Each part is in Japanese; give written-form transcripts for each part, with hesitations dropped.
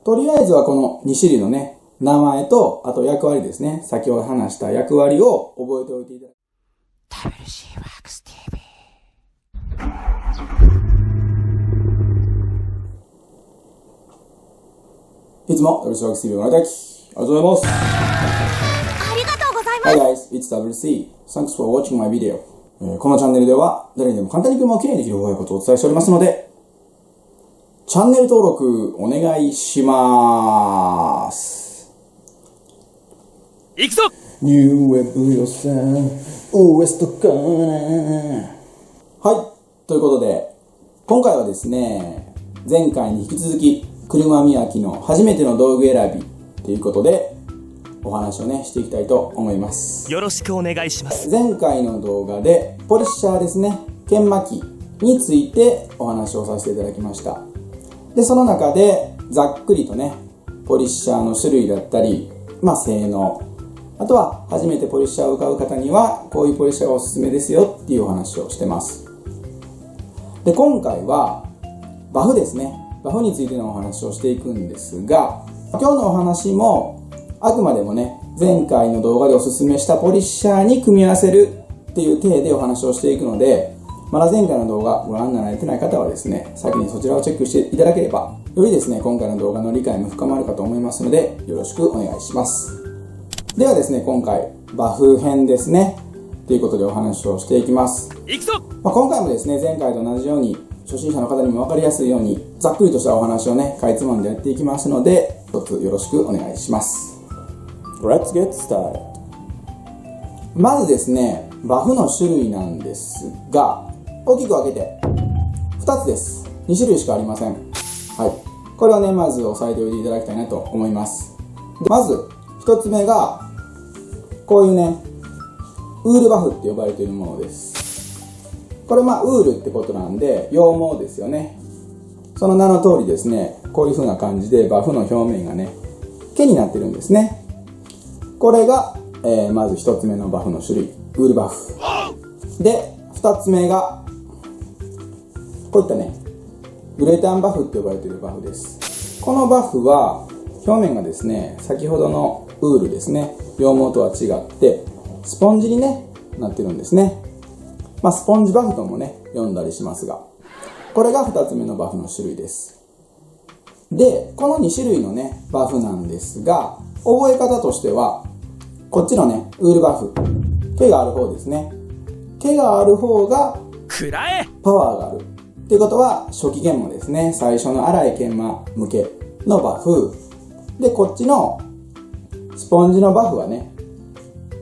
とりあえずはこの2種類のね、名前と、あと役割ですね。先ほど話した役割を覚えておいていただきます。WC Works TV。いつも WC Works TV をご覧いただき、ありがとうございます。ありがとうございます。Hi guys, it's WC. Thanks for watching my video. このチャンネルでは、誰にでも簡単に車をきれいにできる方法をお伝えしておりますので、チャンネル登録お願いします。行くぞ！ニューウェブ予算、ウエストかな。はい。ということで、今回はですね、前回に引き続き、車磨きの初めての道具選びということで、お話をね、していきたいと思います。よろしくお願いします。前回の動画で、ポリッシャーですね、研磨機についてお話をさせていただきました。で、その中で、ざっくりとね、ポリッシャーの種類だったり、性能、あとは初めてポリッシャーを買う方にはこういうポリッシャーがおすすめですよっていうお話をしてます。で、今回はバフですね。バフについてのお話をしていくんですが、今日のお話もあくまでもね、前回の動画でおすすめしたポリッシャーに組み合わせるっていう体でお話をしていくので、まだ前回の動画ご覧になられてない方はですね、先にそちらをチェックしていただければ、よりですね、今回の動画の理解も深まるかと思いますので、よろしくお願いします。ではですね、今回、バフ編ですね。ということでお話をしていきます。行くぞ！今回もですね、前回と同じように、初心者の方にも分かりやすいように、ざっくりとしたお話をね、かいつまんでやっていきますので、一つよろしくお願いします。Let's get started. まずですね、バフの種類なんですが、大きく分けて、2つです。2種類しかありません。はい。これをね、まず押さえておいていただきたいなと思います。でまず、1つ目が、こういうね、ウールバフって呼ばれているものです。これウールってことなんで、羊毛ですよね。その名の通りですね、こういう風な感じでバフの表面がね、毛になってるんですね。これが、まず1つ目のバフの種類、ウールバフ。で、2つ目が、こういったね、ウレタンバフって呼ばれているバフです。このバフは、表面がですね、先ほどのウールですね、羊毛とは違って、スポンジにね、なってるんですね。スポンジバフともね、読んだりしますが、これが2つ目のバフの種類です。で、この2種類のね、バフなんですが、覚え方としては、こっちのね、ウールバフ、毛がある方ですね。毛がある方が、パワーがある。っていうことは、初期研磨ですね。最初の粗い研磨向けのバフ。で、こっちのスポンジのバフはね、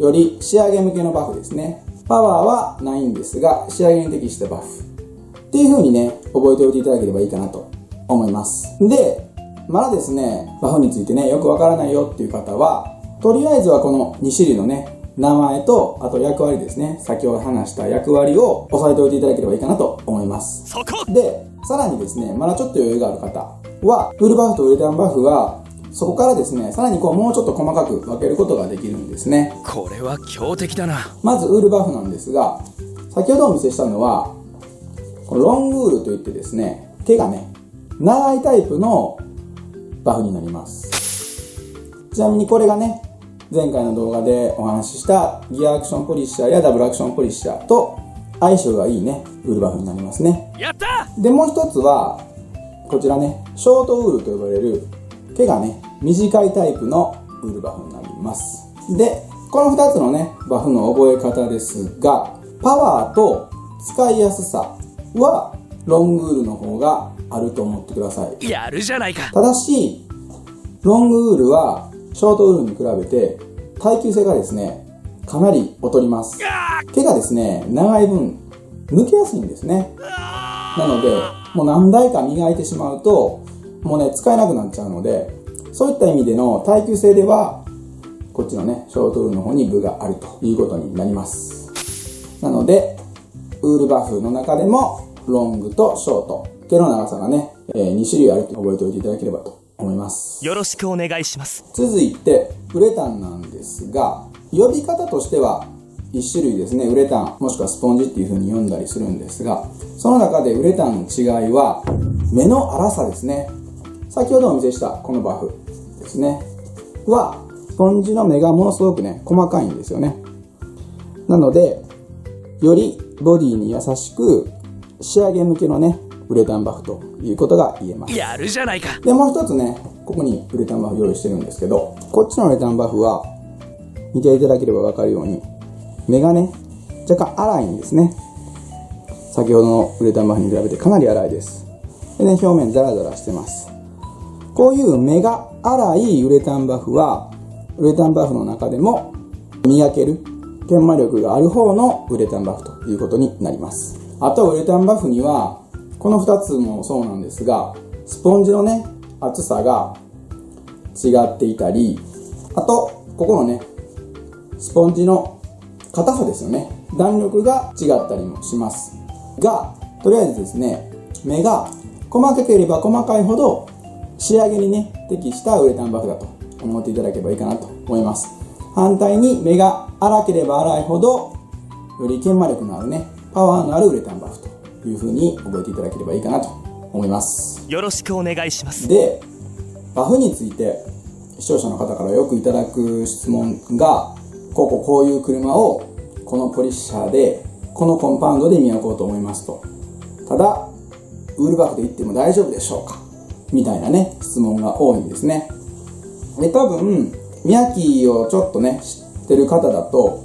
より仕上げ向けのバフですね。パワーはないんですが、仕上げに適したバフ。っていう風にね、覚えておいていただければいいかなと思います。で、まだですね、バフについてね、よくわからないよっていう方は、とりあえずはこの2種類のね、名前と、あと役割ですね。先ほど話した役割を押さえておいていただければいいかなと思います。で、さらにですね、まだちょっと余裕がある方は、ウールバフとウレタンバフは、そこからですね、さらにもうちょっと細かく分けることができるんですね。これは強敵だな。まずウールバフなんですが、先ほどお見せしたのは、このロングウールといってですね、毛がね、長いタイプのバフになります。ちなみにこれがね、前回の動画でお話ししたギアアクションポリッシャーやダブルアクションポリッシャーと相性がいいね、ウールバフになりますね。やった！で、もう一つは、こちらね、ショートウールと呼ばれる毛がね、短いタイプのウールバフになります。で、この2つのね、バフの覚え方ですが、パワーと使いやすさはロングウールの方があると思ってください。やるじゃないか。ただし、ロングウールはショートウールに比べて耐久性がですね、かなり劣ります。毛がですね、長い分抜けやすいんですね。なので、もう何台か磨いてしまうと、もうね、使えなくなっちゃうので、そういった意味での耐久性では、こっちのね、ショートウールの方に分があるということになります。なので、ウールバフの中でも、ロングとショート、毛の長さがね、2種類あると覚えておいていただければと思います。よろしくお願いします。続いて、ウレタンなんですが、呼び方としては、1種類ですね、ウレタン、もしくはスポンジっていう風に読んだりするんですが、その中でウレタンの違いは、目の粗さですね。先ほどお見せしたこのバフですねはスポンジの目がものすごくね細かいんですよね。なのでよりボディに優しく仕上げ向けのねウレタンバフということが言えます。やるじゃないか。でもう一つね、ここにウレタンバフ用意してるんですけど、こっちのウレタンバフは見ていただければ分かるように目がね若干粗いんですね。先ほどのウレタンバフに比べてかなり粗いです。でね、表面ザラザラしてます。こういう目が粗いウレタンバフはウレタンバフの中でも磨ける研磨力がある方のウレタンバフということになります。あとウレタンバフにはこの2つもそうなんですが、スポンジのね厚さが違っていたり、あとここのねスポンジの硬さですよね、弾力が違ったりもしますが、とりあえずですね、目が細かければ細かいほど仕上げにね適したウレタンバフだと思っていただければいいかなと思います。反対に目が粗ければ粗いほどより研磨力のあるねパワーのあるウレタンバフという風に覚えていただければいいかなと思います。よろしくお願いします。で、バフについて視聴者の方からよくいただく質問が、こういう車をこのポリッシャーでこのコンパウンドで磨こうと思いますと、ただウールバフで行っても大丈夫でしょうかみたいなね質問が多いんですね。で、多分磨きをちょっとね知ってる方だと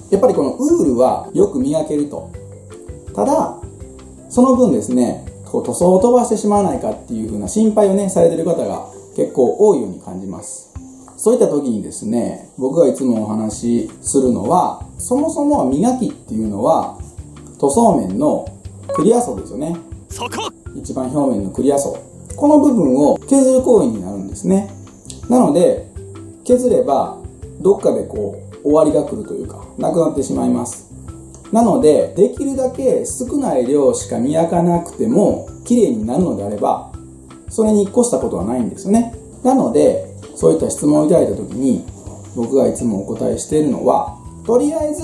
やっぱりこのウールはよく磨けると、ただその分ですね塗装を飛ばしてしまわないかっていう風な心配をねされてる方が結構多いように感じます。そういった時にですね、僕がいつもお話しするのは、そもそも磨きっていうのは塗装面のクリア層ですよね。そこ一番表面のクリア層、この部分を削る行為になるんですね。なので削ればどっかで終わりが来るというかなくなってしまいます。なのでできるだけ少ない量しか磨かなくても綺麗になるのであればそれに越したことはないんですよね。なのでそういった質問をいただいた時に僕がいつもお答えしているのは、とりあえず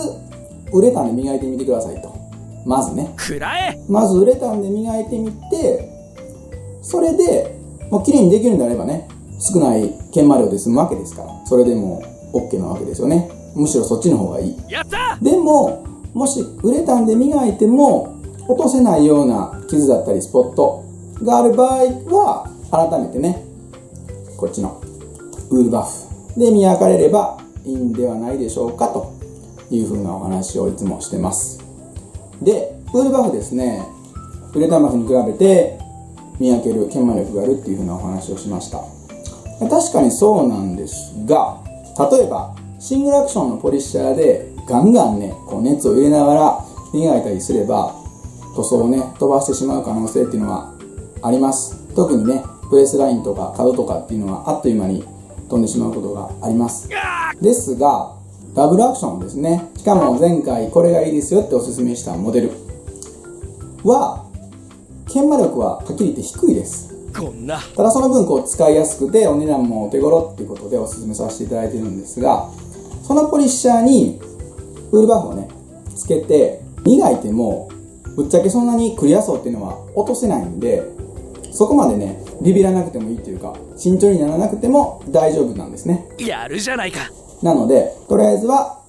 ウレタンで磨いてみてくださいと。まずね、まずウレタンで磨いてみて、それでもう綺麗にできるんであればね、少ない研磨量で済むわけですから、それでも OK なわけですよね。むしろそっちの方がいい。やった！でももしウレタンで磨いても落とせないような傷だったりスポットがある場合は改めてね、こっちのウールバフで磨かれればいいんではないでしょうかという風なお話をいつもしてます。で、ウールバフですね、ウレタンバフに比べて磨ける研磨力があるっていう風なお話をしました。確かにそうなんですが、例えばシングルアクションのポリッシャーでガンガンね熱を入れながら磨いたりすれば塗装をね飛ばしてしまう可能性っていうのはあります。特にねプレスラインとか角とかっていうのはあっという間に飛んでしまうことがあります。ですがダブルアクションですね、しかも前回これがいいですよっておすすめしたモデルは研磨力ははっきり言って低いです。ただその分使いやすくてお値段もお手頃っていうことでおすすめさせていただいているんですが、そのポリッシャーにウールバフをねつけて磨いてもぶっちゃけそんなにクリア層っていうのは落とせないんで、そこまでねビビらなくてもいいというか慎重にならなくても大丈夫なんですね。やるじゃないか。なのでとりあえずは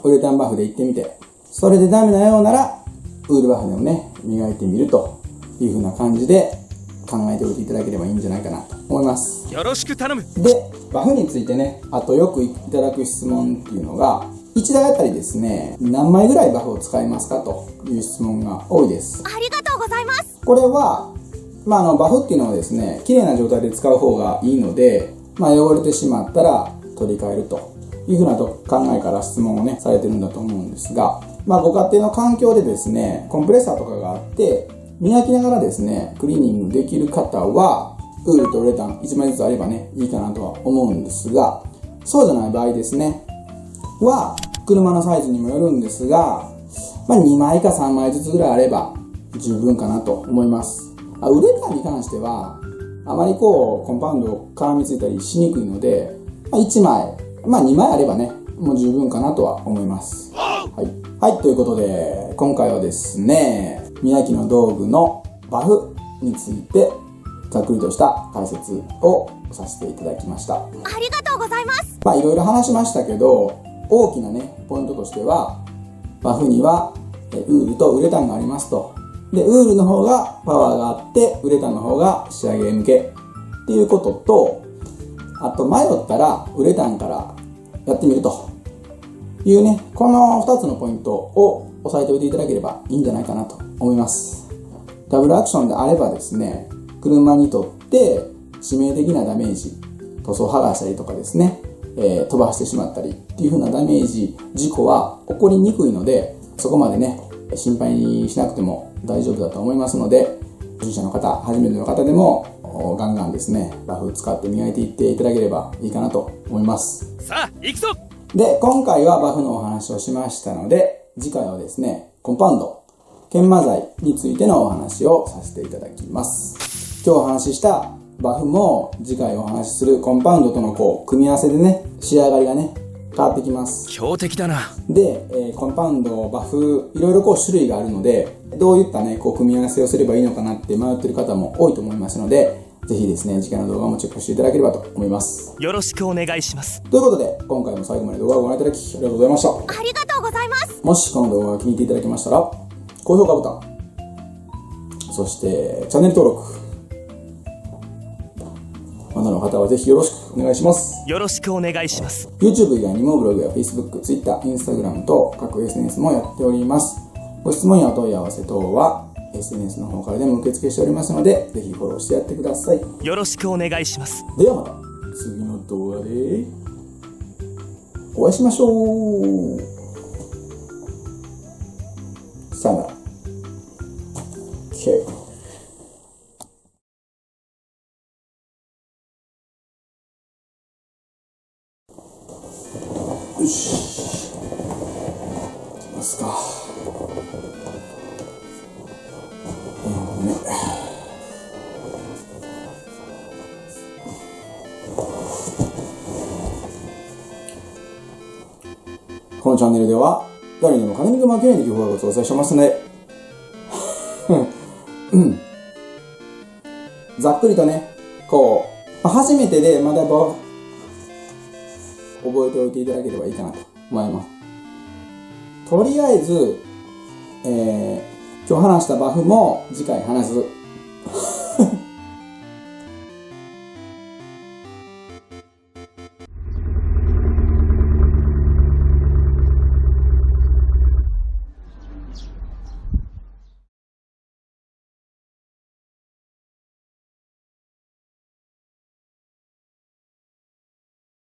ウレタンバフでいってみて、それでダメなようならウールバフでもね磨いてみるという風な感じで考えておいていただければいいんじゃないかなと思います。よろしく頼む。で、バフについてね、あとよくいただく質問っていうのが、1台あたりですね、何枚ぐらいバフを使いますかという質問が多いです。ありがとうございます。これは、バフっていうのはですね、綺麗な状態で使う方がいいので、汚れてしまったら取り替えるというふうな考えから質問をね、されてるんだと思うんですが、ご家庭の環境でですね、コンプレッサーとかがあって、磨きながらですね、クリーニングできる方は、ウールとウレタン1枚ずつあればね、いいかなとは思うんですが、そうじゃない場合ですね、は、車のサイズにもよるんですが、2枚か3枚ずつぐらいあれば十分かなと思います。ウレタンに関しては、あまりコンパウンド絡みついたりしにくいので、1枚、2枚あればね、もう十分かなとは思います。はい、ということで、今回はですね、磨きの道具のバフについてざっくりとした解説をさせていただきました。ありがとうございます。いろいろ話しましたけど、大きなね、ポイントとしては、バフにはウールとウレタンがありますと。で、ウールの方がパワーがあって、ウレタンの方が仕上げ向けっていうことと、あと迷ったらウレタンからやってみるというね、この2つのポイントを押さえておいていただければいいんじゃないかなと思います。ダブルアクションであればですね、車にとって致命的なダメージ、塗装剥がしたりとかですね、飛ばしてしまったりっていう風なダメージ、事故は起こりにくいので、そこまでね、心配しなくても大丈夫だと思いますので、初心者の方、初めての方でもガンガンですね、バフ使って磨いていっていただければいいかなと思います。さあ行くぞ。で、今回はバフのお話をしましたので、次回はですね、コンパウンド、研磨剤についてのお話をさせていただきます。今日お話ししたバフも次回お話しするコンパウンドとの組み合わせでね、仕上がりがね、変わってきます。強敵だな。で、コンパウンド、バフ、いろいろ種類があるので、どういったね、組み合わせをすればいいのかなって迷ってる方も多いと思いますので、ぜひですね、次回の動画もチェックしていただければと思います。よろしくお願いします。ということで、今回も最後まで動画をご覧いただきありがとうございました。ありがとうございます。もしこの動画が気に入っていただけましたら、高評価ボタン、そしてチャンネル登録、まだの方はぜひよろしくお願いします。よろしくお願いします。 YouTube 以外にもブログや Facebook、Twitter、Instagram と各 SNS もやっております。ご質問やお問い合わせ等は SNS の方からでも受付しておりますので、ぜひフォローしてやってください。よろしくお願いします。ではまた次の動画でお会いしましょう。さよなら。OK。よし。いきますか。このチャンネルでは誰にも金に負けないできる方法をお伝えしてますのでざっくりとね、初めてでまだ覚えておいていただければいいかなと思います。とりあえず、今日話したバフも次回話す